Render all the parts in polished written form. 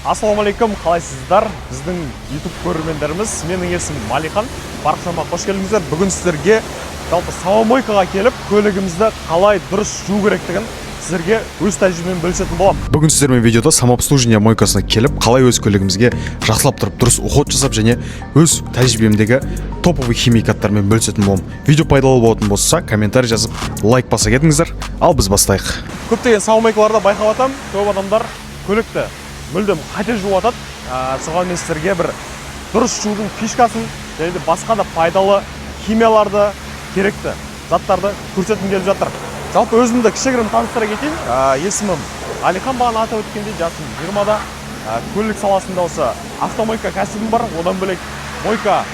Ассалаумалейкум, қалайсыздар? Біздің YouTube көрермендеріміз, менің есімім Малихан. Парақшама қош келдіңіздер. Бүгін сіздерге жалпы самомойкаға келіп, көлігімізді қалай дұрыс жуу керектігін сіздерге өз тәжірибеммен бөлісетін боламын. Бүгін сіздермен видеода самообслуживание мойкасына келіп, қалай өз көлігімізге жақсылап тұрып, дұрыс уход жасап және өз тәжірибемдегі топовый химикаттармен бөлісетін боламын. Видео пайдалы болатын болса, комментарий жазып, лайк баса кетіңіздер. Ал біз бастайық. Көптеген самомойкаларда байқап атам, көп адамдар көлікті мүлдем қате жуып атады. Соған мен сіздерге бір дұрыс жуудың фишкасын және де басқа да пайдалы химияларды, керекті заттарды көрсеткім келіп жатыр. Жалпы өзімді кішігірім таныстыра кетейін. Есімім Алихан, бағана атап өткендей, жасым 20-да. Көлік саласында осы автомойка кәсібім бар. Одан бөлек мойка,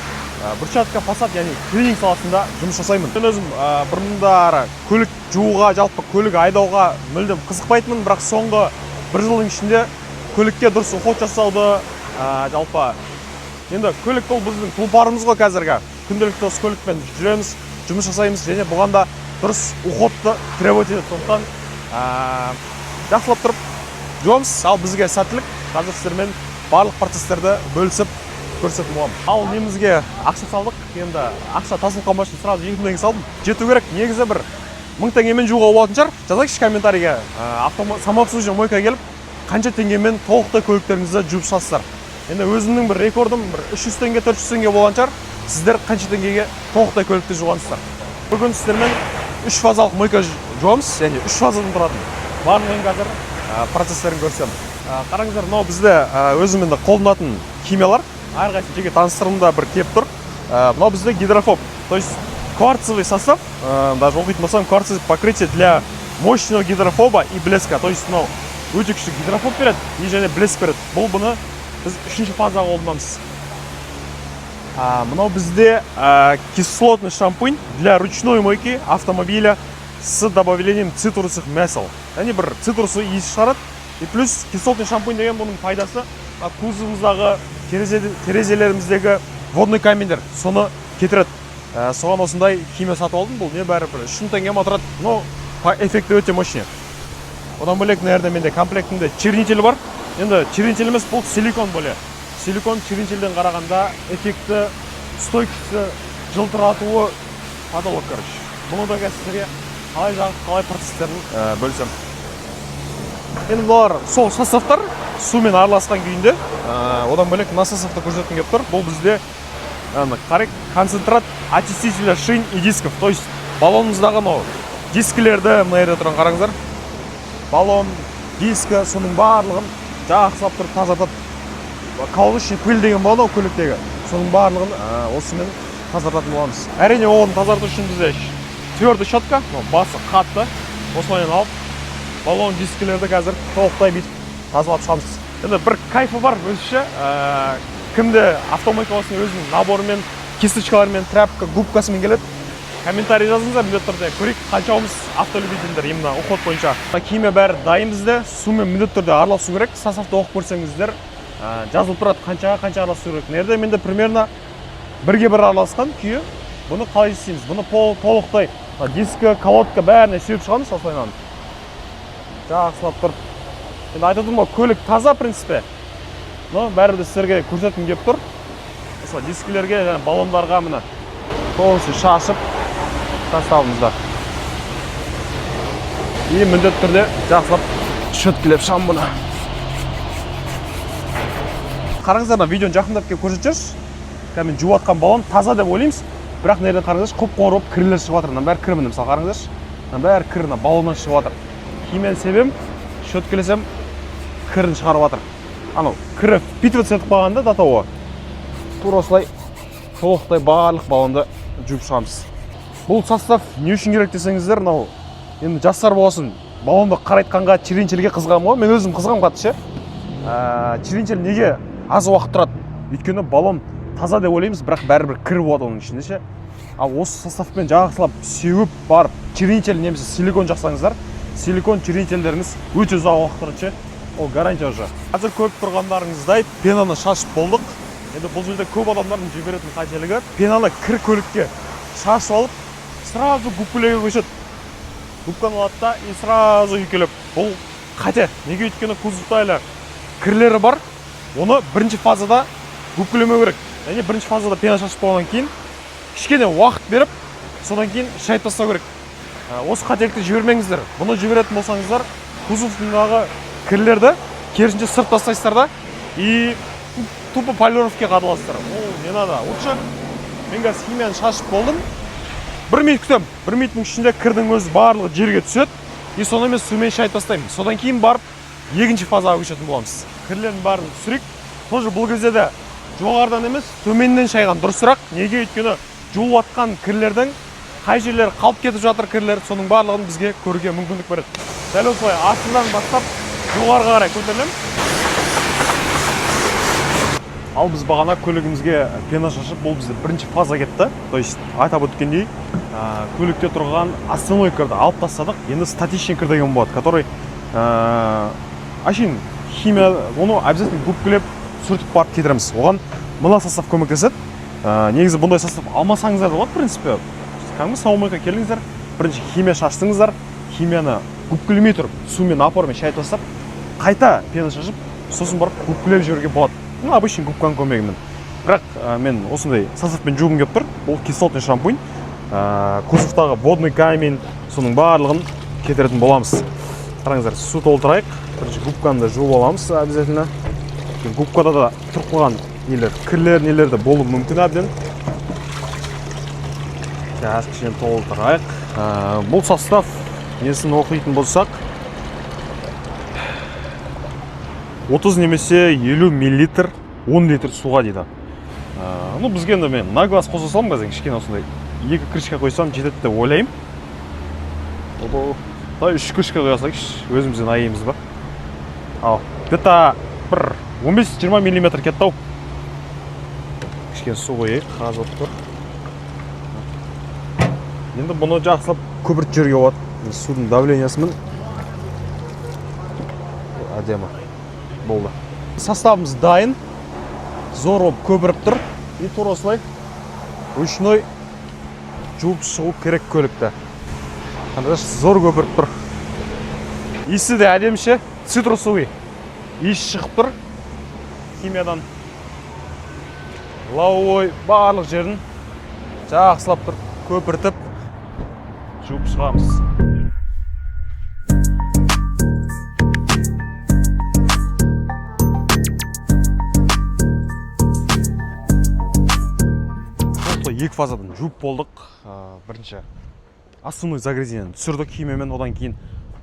брусчатка, фасад, яғни клининг саласында жұмыс жасаймын. Мен өзім бұрындары көлік жууға, жалпы көлік айдауға мүлдем қызықпайтынмын, бірақ соңғы бір жылдың ішінде көлікке дұрыс уход жасауды, жалпы енді көлік ол біздің тұлпарымыз ғой қазіргі. Күнделікті осы көлікпен жүреміз, жұмыс жасаймыз және бұған да дұрыс уходты требовать етеді. Сондықтан жақсылап тұрып жуамыз. Ал бізге сәттілік. Қазір сіздермен барлық процесстерді бөлісіп көрсететін боламын. Ал немізге ақша салдық. Енді ақша тасылған машин сразу 2000 теңге салдым. Жету керек. Негізі бір 1000 теңгемен жууға болатын шығар. Жазайықшы комментарийге. Самообслуживание мойкаға келіп, қанша теңгемен толықтай көліктеріңізді жуып шығасыздар. Енді өзімнің бір рекордым 300 теңге, 400 теңге болған шығар. Сіздер қанша теңгеге толықтай көлікті жуғансыздар. Бүгін сіздермен 3 фазалық мойка жуамыз, яғни 3 фазадан тұратын. Барлығын қазір процесстерін көрсетемін. Қараңыздар, мынау бізде өзімізде қолданатын химиялар. Әрқайсысын жеке таныстырымда бір келіп тұр. Мынау бізде гидрофоб, то есть кварцевый состав, даже оқитын болсам, кварцевый покрытие для мощного гидрофоба и блеска. То есть мынау өте күшті гидрофоб береді и және блеск береді. Бұл бұны біз 3-ші фазаға қолданамыз. Мынау бізде кислотный шампунь для ручной мойки автомобиля с добавлением цитрусовых масел. Яғни бір цитрусы иіс шығарады. И плюс кислотный шампунь деген бұның пайдасы кузовымыздағы, терезелеріміздегі водный камендер соны кетіреді. Соған осындай химия сатып алдым. Бұл не бәрі бір 3 теңге ма тұрады. Но эффекті өте мощный. Одан бөлек, наверное, менде комплектінде чернитель бар. Енді чернитель емес, бұл силикон боле. Силикон чернительден қарағанда эффекті, стойкісі, жылтыратуы потолок, короче. Бұны да сіздерге қалай жағып, қалай процесстерін бөлсем. Енді бұлар сол составтар сумен араласқан күйінде. Одан бөлек мына составты көрсеткім келіп тұр. Бұл бізде концентрат очистителя шин и дисков. То есть баллонымыздағы дискілерді мына жерде тұрған қараңыздар. Баллон, диска, соның барлығын жақсылап тұрып тазартады. Қалғыш пыл деген болады ғой көліктегі. Соның барлығын осымен тазартатын боламыз. Әрине оны тазарту үшін бізде твердый щетка, басы қатты. Осылайын алып, баллон дискілерді қазір толықтай бүйтіп тазалап шығамыз. Енді бір кайфы бар өзінше. Кімде автомойкасының өзінің наборымен, кисточкаларымен, тряпка, губкасымен келеді. Комментарий жазыңыздар, міндетті түрде көрейік қаншауымыз автолюбительдер именно уход бойынша. Химия бәрі дайын бізде, сумен міндетті түрде араласу керек. Составты оқып көрсеңіздер, жазылып тұрады қанша араласу керек. Нерде менде примерно 1-ге 1 араласқан күйі. Бұны қалай істейміз? Бұны толықтай дискі, колодка бәріне сүйіп шығамыз осылайынан. Жақсылап тұрып. Енді айтып ғой, көлік таза принципе. Но бәрі де сіздерге көрсеткім келіп тұр. Мысалы дискілерге, баллондарға міне толықтай шашып тастауымызда. И міндетті түрде жақсылап шөткілеп шам бұны. Қараңыздар, видеоны жақындап келіп көрсетші. Мен жуып атқан баллон таза деп ойлаймыз. Бірақ нерден қараңыздаршы, қоп-қоңыр болып кірілер шығып жатыр. Бәрі кір міне, мысалы қараңыздаршы. Бәрі кір баллоннан шығып жатыр. Химияны себем, шөткілесем кірін шығарып жатыр. Анау кірі впитываться етіп қалғанда датауы. Тура осылай толықтай барлық баллонды жуып шығамыз. Бұл состав не үшін керек десеңіздер, енді жастар болсын, баллонды қарайтқанға черенчелге қызғам ғой. Мен өзім қызғам қатты ше. Черенчел неге аз уақыт тұрады? Өйткені баллон таза деп ойлаймыз, бірақ бәрібір кір болады оның ішінде ше. Ал осы составпен жақсылап сеуіп барып, черенчел немесе силикон жақсаңыздар, силикон черенчелдеріңіз өте ұзақ уақыт тұрады ше. Ол гарантия уже. Қазір көріп тұрғандарыңыздай пенаны шашып болдық. Енді бұл жерде көп адамдардың жіберетін қателігі пенаны кір көлікке шашып алып, сразу губкілеге көшеді. Губканы алады да и сразу үйкелеп. Бұл қате. Неге өйткені кузовта әлі кірлері бар. оны бірінші фазада бүкілемеу керек. Яғни бірінші фазада пена шашып болғаннан кейін кішкене уақыт беріп, содан кейін шайып тастау керек. Осы қателікті жібермеңіздер. Бұны жіберетін болсаңыздар, кузовтағы кірлерді керісінше сырт тастайсыздар да и тупо полировке қадаласыздар. Не надо. Лучше мен қазір химияны шашып болдым. 1 минут күтем. 1 минуттың ішінде кірдің өзі барлығы жерге түседі. И соны мен сумен шайып тастаймын. Содан кейін барып екінші фазаға көшетін боламыз. Кірлердің барын түсірейік. Тоже бұл кезде де жоғарыдан емес, төменнен шайған дұрысырақ. Неге? Өйткені жуып атқан кірлердің қай жерлері қалып кетіп жатыр кірлер, соның барлығын бізге көруге мүмкіндік береді. Дәл осылай астынан бастап жоғарыға қарай көтерілем. Ал біз бағана көлігімізге пена шашып, бұл бізде бірінші фаза кетті. То есть айтап өткендей, көлікте тұрған основной кірді алып тастадық. Енді статичный кір деген болады, который ашин химия, оны обязательно губкілеп сүртіп барып кетіреміз. Оған мына состав көмектеседі. Негізі бұндай состав алмасаңыздар болады, в принципе. Кәдімгі саумайға келіңіздер, бірінші химия шаштыңыздар, химияны губкілемей тұрып, сумен напормен шайып тастап, қайта пена шашып, сосын барып губкілеп жіберуге болады. Обычный губканың көмегімен. Бірақ мен осындай составпен жуғым келіп тұр. Бұл кислотный шампунь. Кузовтағы водный камень, соның барлығын кетіретін боламыз. Қараңыздар, су толтырайық. Бірінші губканы да жуып аламыз обязательно. Губкада да тұрып қалған нелер, кірлер, нелерді болуы мүмкін әбден. Қазір кішкене толтырайық. Бұл состав несін оқитын болсақ 30 немесе 50 миллилитр 10 литр суға дейді. Бізге енді мен на глаз қоса салым қазір кішкене осындай 2 крышка қойсам жетеді деп ойлаймын. 3 крышка қойсақ өзімізден айымыз ба. Ал где-то бір 15-20 миллиметр кетті ау. Кішкене су қойайық, қағаз болып тұр. Енді бұны жақсылап көпірт жерге болады. Судың давлениясымен әдемі болды. Составымыз дайын. Зор болып көпіріп тұр. И тура осылай ручной жуып шығу керек көлікті. Зор көпіріп тұр. Иісі де әдеміше, цитрусовый. Иіс шығып тұр. Химиядан лауой барлық жерін жақсылап тұр. Көпіртіп жуып шығамыз. Екі фазадан жуып болдық. Бірінші основной загрязнениені түсірдік химиямен, одан кейін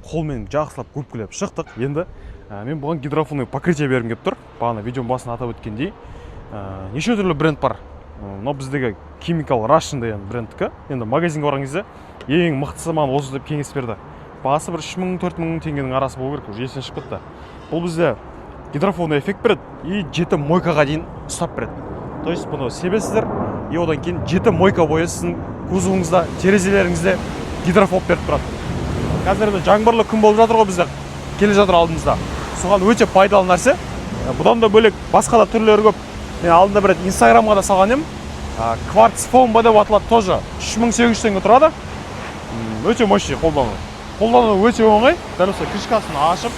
қолмен жақсылап көпкілеп шықтық. Енді мен бұған гидрофонный покрытие бергім келіп тұр. Бағана видеоның басында атап өткендей. Неше түрлі бренд бар. Но біздегі Chemical Russian деген брендікі. Енді магазинге барған кезде ең мықтысы маған осы деп кеңес берді. Бағасы бір 3.000-4.000 теңгенің арасы болу керек, уже есіне шығып кетті. Бұл бізде гидрофонный эффект береді и 7 мойкаға дейін ұстап береді. То есть бұны себесіздер, и одан кейін 7 мойка бойы сіздің кузовыңызда, терезелеріңізде гидрофоб беріп тұрады. Қазір жаңбырлы күн болып жатыр ғой бізде, келе жатыр алдымызда. Соған өте пайдалы нәрсе. Бұдан да бөлек басқа да түрлері көп. Мен алдында бір Инстаграмға да салған едім. Кварц фомба деп аталады, тоже 3800 теңге тұрады. Өте мощный қолдану. Қолдану өте оңай. Дәл осы крышкасын ашып,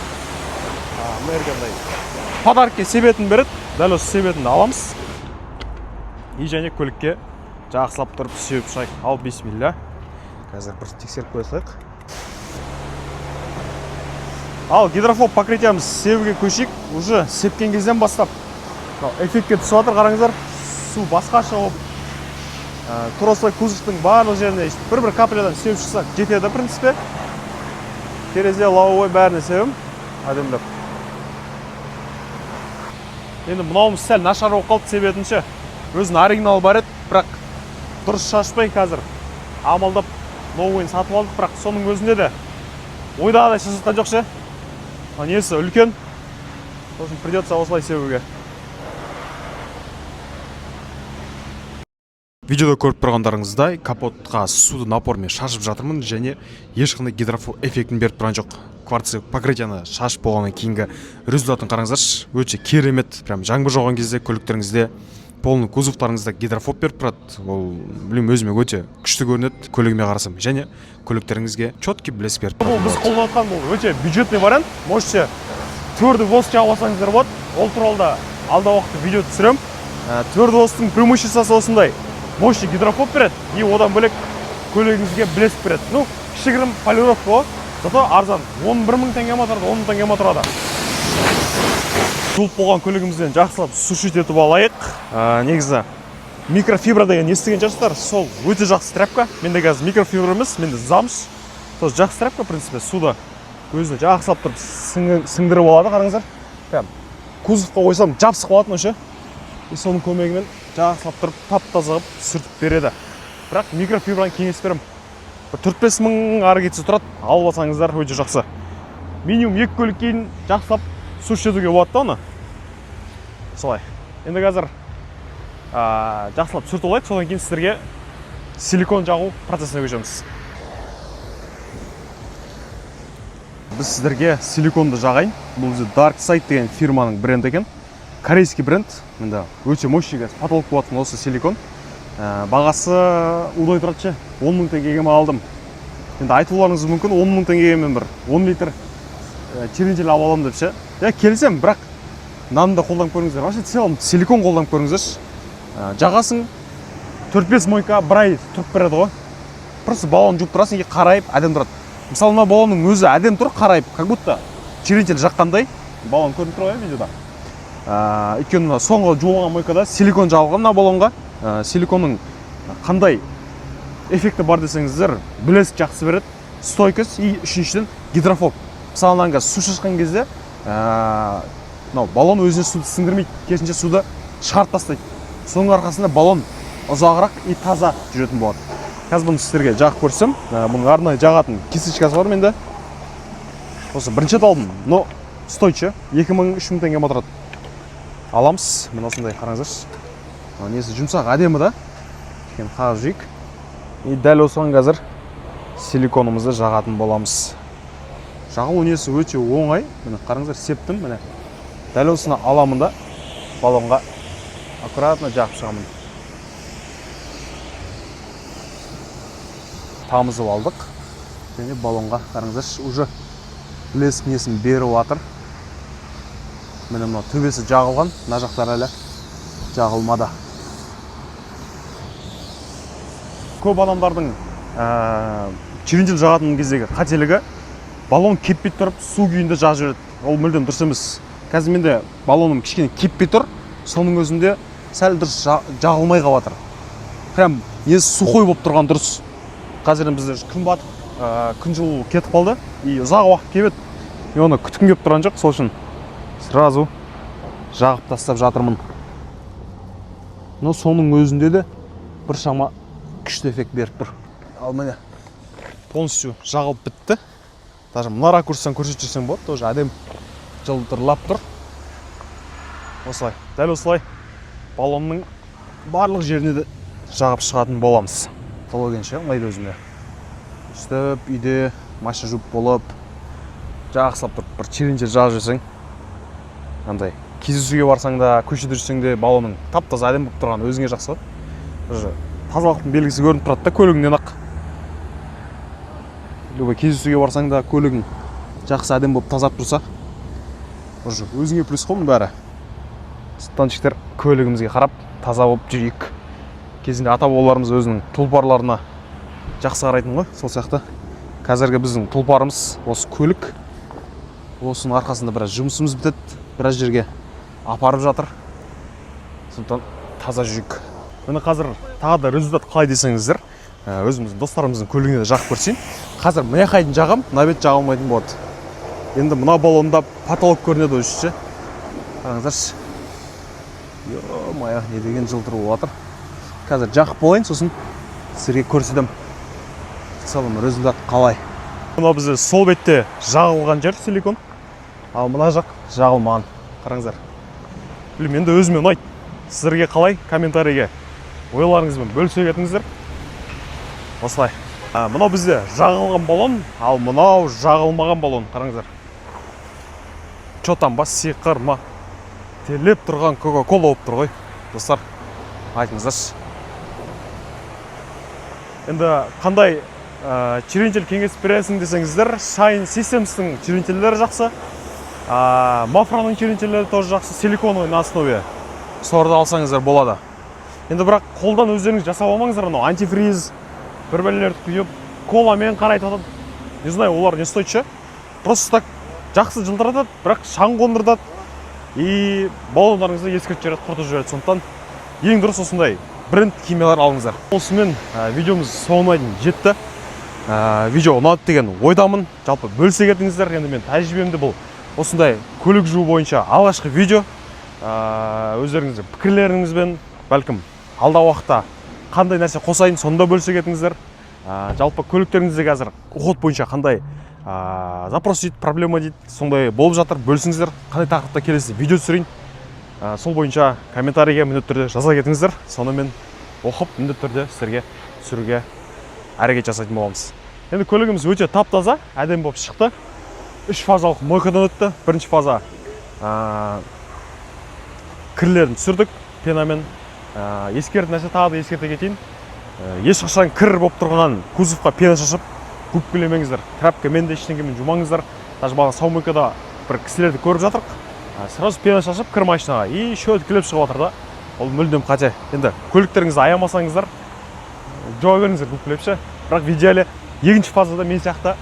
подаркке себетін береді. Дәл осы себетін аламыз. И және көлікке жақсылап тұрып сеуіп шайық. Ал бисмилля. Қазір бір тексеріп қойсақ. Ал гидрофоб покрытиямыз сеуге көшейік. Уже сепкен кезден бастап эффектке түсіп жатыр, қараңыздар. Су басқаша болып. Тура осылай кузовтың барлық жеріне бір каплядан сеуіп шықсақ жетеді, в принципе. Терезе, лавовой бәріне сеуім. Әдемдеп. Енді мынауымыз сәл нашар болып қалды себетінше. Өзінің оригинал бар еді, бірақ дұрыс шашпай қазір амалдап новыйын сатып алдық, бірақ соның өзінде де ойдағыдай шашылған жоқ ше. Несі үлкен. Сосын придется осылай себуге. Видеода көріп тұрғандарыңыздай капотқа суды напормен шашып жатырмын және ешқандай гидрофоб эффектін беріп тұрған жоқ. Кварц покрытияны шашып болғаннан кейінгі результатын қараңыздаршы, өте керемет. Прям жаңбыр жауған кезде көліктеріңізде полный кузовтарыңызда гидрофоб беріп тұрады. Ол білем өзіме өте күшті көрінеді көлігіме қарасам. Және көліктеріңізге четкий блеск беріп тұрады. Бұл біз қолданатын бұл өте бюджетный вариант. Можете твердый воск жағып алсаңыздар болады. Ол туралы да алда уақытта видео түсірем. Твердостың преимуществосы осындай. Мощный гидрофоб береді, и одан бөлек көлігіңізге блеск береді. Ну, кішігірім полировка ғой, зато арзан. 11.000 теңге ма тұрады, 10.000 теңге ма тұрады. Жуылып болған көлігімізден жақсылап сушить етіп алайық. Негізі микрофибра деген естіген шығарсыздар, сол өте жақсы тряпка. Менде қазір микрофибра емес, менде замш. Сол жақсы тряпка, в принципе, суда өзіне жақсылап тұрып сіңдіріп алады, қараңыздар. Прям кузовқа қойсам жабысып қалатын осы. И соның көмегімен жақсылап тұрып тап-таза қылып сүртіп береді. Бірақ микрофибраны кеңес берем. 4-5 мың ары кетсе тұрады, алып алсаңыздар өте жақсы. Минимум 2 көлік кейін жақсылап сушить етуге болады да оны. Солай. Енді қазір жақсылап сүртіп алайық, содан кейін сіздерге силикон жағу процесіне көшеміз. Біз сіздерге силиконды жағайын. Бұл бізде Dark Side деген фирманың бренді екен. Корейский бренд. Енді өте мощный газ. Потолок болатын осы силикон. Бағасы удай тұрады, 10.000 теңгеге алдым. Енді айтуларыңыз мүмкін 10.000 теңгеге мен бір 10 литр черенжел алып аламын деп ше. Келсем, бірақ нанды қолданып көріңіздер. Вообще целом силикон қолданып көріңіздерші. Жағасың 4-5 мойка бір ай тұрып береді ғой. Просто баллон жуып тұрасың, қарайып әдем тұрады. Мысалы, мына баллонның өзі әдем тұр, қарайып, как будто черенжел жаққандай. Баллон көрініп тұр ғой видеода. Өйткені соңғы жуылған мойкада силикон жағылған мына баллонға. Силиконның қандай эффекті бар десеңіздер, блеск жақсы береді, стойкость и үшіншіден гидрофоб. Мысалы, су шашқан кезде баллон өзіне суды сіңдірмейді, керісінше суды шығарып тастайды. Соның арқасында баллон ұзағырақ и таза жүретін болады. Қазір бұны сіздерге жағып көрсем, бұның арнайы жағатын кесечкасы бар менде. Осы бірінші алдым, но стойчы, 2000-3000 теңге отырады. Аламыз, мен осындай қараңыздаршы. Несі жұмсақ әдемі да. Қағып жейік. И дәл осыған қазір силиконымызды жағатын боламыз. Жағу несі өте оңай. Міне қараңыздар, септім. Міне дәл осыны аламын да баллонға аккуратно жағып шығамын. Тамызып алдық. Және баллонға қараңыздаршы, уже блеск несін беріп жатыр. Міне мына төбесі жағылған, мына жақтар әлі жағылмады. Көп адамдардың черенжел жағатын кездегі қателігі баллон кеппей тұрып су күйінде жағып жүреді. Ол мүлдем дұрыс емес. Қазір менде баллоным кішкене кеппей тұр, соның өзінде сәл дұрыс жағылмай қалып жатыр. Прям несі сухой болып тұрған дұрыс. Қазір бізде күн батып, күн жылу кетіп қалды, и ұзақ уақыт кебеді. И оны күткім кеп тұрған жоқ, сол үшін сразу жағып тастап жатырмын. Но соның өзінде де бір шама күшті эффект беріп тұр. Ал міне полностью жағылып бітті. Даже мына ракурстан көрсетіп жүрсем болады, тоже әдем жылтырлап тұр. Осылай, дәл осылай баллонның барлық жеріне де жағып шығатын боламыз. Толығенше ұнайды өзіме. Үстіп, үйде машина жуып болып, жақсылап тұрып бір черенжел жағып жүрсең, андай кездесуге барсаң да, көшеде жүрсең де баллонның тап-таза әдем болып тұрған өзіңе жақсы ғой. Тазалықтың белгісі көрініп тұрады да көлігіңнен ақ. Любой кездесуге барсаң да көлігің жақсы әдем болып тазарып тұрса, өзіңе плюс қой бәрі. Станчиктер көлігімізге қарап таза болып жүрейік. Кезінде ата-бабаларымыз өзінің тұлпарларына жақсы қарайтын ғой, сол сияқты. Қазіргі біздің тұлпарымыз осы көлік. Осының арқасында біраз жұмысымыз бітеді, біраз жерге апарып жатыр. Сондықтан таза жүрейік. Міне қазір тағы да результат қалай десеңіздер, өзіміздің достарымыздың көлігіне де жағып көрсейін. Қазір мына қайдың жағам, мына бет жағылмайтын болады. Енді мына баллонда потолок көрінеді өзінше. Қараңыздаршы. Йо-мая, не деген жылтыр болып жатыр. Қазір жақып болайын, сосын сіздерге көрсетем. Салым результат қалай. Мына бізде сол бетте жағылған жер силикон, ал мына жақ жағылмаған. Қараңыздар. Білем, енді өзіме ұнайды. Сіздерге қалай комментарийге ойларыңызбен бөлісе кетіңіздер. Осылай. Мынау бізде жағылған баллон, ал мынау жағылмаған баллон. Қараңыздар. Чотан бас сиқырма. Телеп тұрған Кока-Кола болып тұр ғой. Достар, айтыңыздаршы. Енді қандай черенжел кеңес бересің десеңіздер, Shine Systems'тың черенжелдері жақсы. Мафраның черенчелері тоже жақсы, силиконовый на основе. Соларды алсаңыздар болады. Енді бірақ қолдан өздеріңіз жасап алмаңыздар, анау антифриз, бір-бірлерді құйып, коламен қарайтып атады. Не знаю, олар не стоит ше? Просто так жақсы жылтыратады, бірақ шаң қондыртады. И баллондарыңызды ескертіп жібереді, құртып жібереді. Сондықтан ең дұрыс осындай бренд киімдер алыңыздар. Осымен видеомыз соңына дейін жетті. Видео ұнады деген ойдамын. Жалпы бөлісе кетіңіздер. Енді мен тәжірибемде бұл осындай көлік жуу бойынша алғашқы видео. Өздеріңіздің пікірлеріңізбен, бәлкім алда уақытта қандай нәрсе қосайын, сонда бөлісе кетіңіздер. Жалпы көліктеріңізде қазір уход бойынша қандай запрос дейді, проблема дейді, сондай болып жатыр, бөлісіңіздер. Қандай тақырыпта келесі видео түсірейін, сол бойынша комментарийге міндетті түрде жаза кетіңіздер. Соны мен оқып, міндетті түрде сіздерге түсіруге әрекет жасайтын боламыз. Енді көлігіміз өте тап-таза, әдемі болып шықты. 3 фазалық мойкадан өтті. Бірінші фаза кірлерін түсірдік пенамен. Ескертетін нәрсе тағы да ескерте кетейін. Ешқашан кір болып тұрған кузовқа пена шашып губкілемеңіздер. Трапкамен де ештеңемен жумаңыздар. Даже бағана саумойкада бір кісілерді көріп жатырық. Сразу пена шашып кір машинаға и шөлткілеп шығып жатыр да. Ол мүлдем қате. Енді көліктеріңізді аямасаңыздар, жауа беріңіздер губкілеп ше. Бірақ в идеале екінші фазада мен сияқты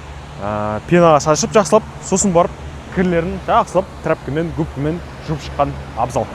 пенаға шашып жақсылап, сосын барып кірлерін жақсылап трапкамен, губкамен жуып шыққан абзал.